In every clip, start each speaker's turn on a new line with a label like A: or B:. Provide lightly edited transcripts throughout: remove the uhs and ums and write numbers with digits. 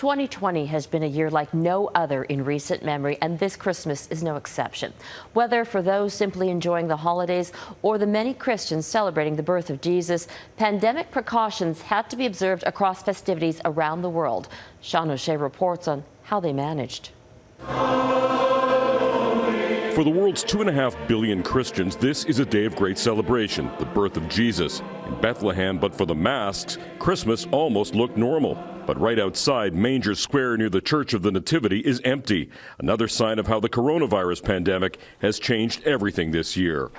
A: 2020 has been a year like no other in recent memory, and this Christmas is no exception. Whether for those simply enjoying the holidays or the many Christians celebrating the birth of Jesus, pandemic precautions had to be observed across festivities around the world. Sean O'Shea reports on how they managed.
B: For the world's 2.5 billion Christians, this is a day of great celebration, the birth of Jesus in Bethlehem. But for the masks, Christmas almost looked normal. But right outside Manger Square near the Church of the Nativity is empty. Another sign of how the coronavirus pandemic has changed everything this year.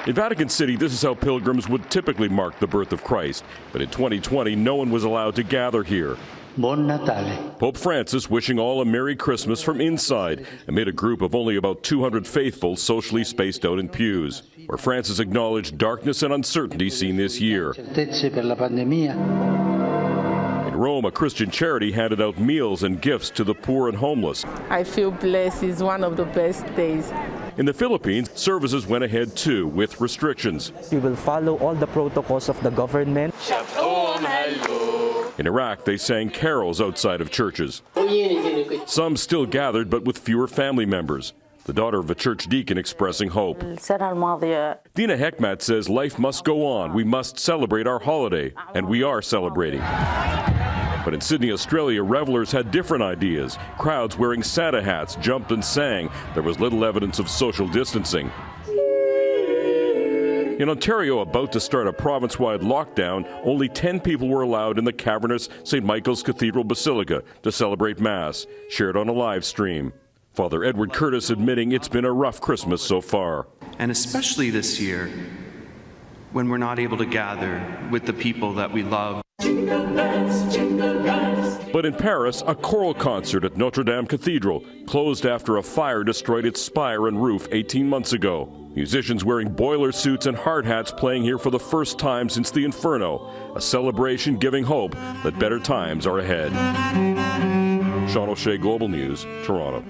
B: In Vatican City, this is how pilgrims would typically mark the birth of Christ. But in 2020, no one was allowed to gather here.
C: Buon Natale.
B: Pope Francis wishing all a Merry Christmas from inside, amid a group of only about 200 faithful socially spaced out in pews, where Francis acknowledged darkness and uncertainty seen this year. In Rome, a Christian charity handed out meals and gifts to the poor and homeless.
D: I feel blessed. It's one of the best days.
B: In the Philippines, services went ahead too, with restrictions.
E: We will follow all the protocols of the government.
B: In Iraq, they sang carols outside of churches. Some still gathered, but with fewer family members. The daughter of a church deacon expressing hope. Dina Hekmat says life must go on. We must celebrate our holiday, and we are celebrating. But in Sydney, Australia, revelers had different ideas. Crowds wearing Santa hats jumped and sang. There was little evidence of social distancing. In Ontario, about to start a province-wide lockdown, only 10 people were allowed in the cavernous St. Michael's Cathedral Basilica to celebrate Mass, shared on a live stream. Father Edward Curtis admitting it's been a rough Christmas so far.
F: And especially this year, when we're not able to gather with the people that we love.
B: But in Paris, a choral concert at Notre Dame Cathedral closed after a fire destroyed its spire and roof 18 months ago. Musicians wearing boiler suits and hard hats playing here for the first time since the Inferno, a celebration giving hope that better times are ahead. Sean O'Shea, Global News, Toronto.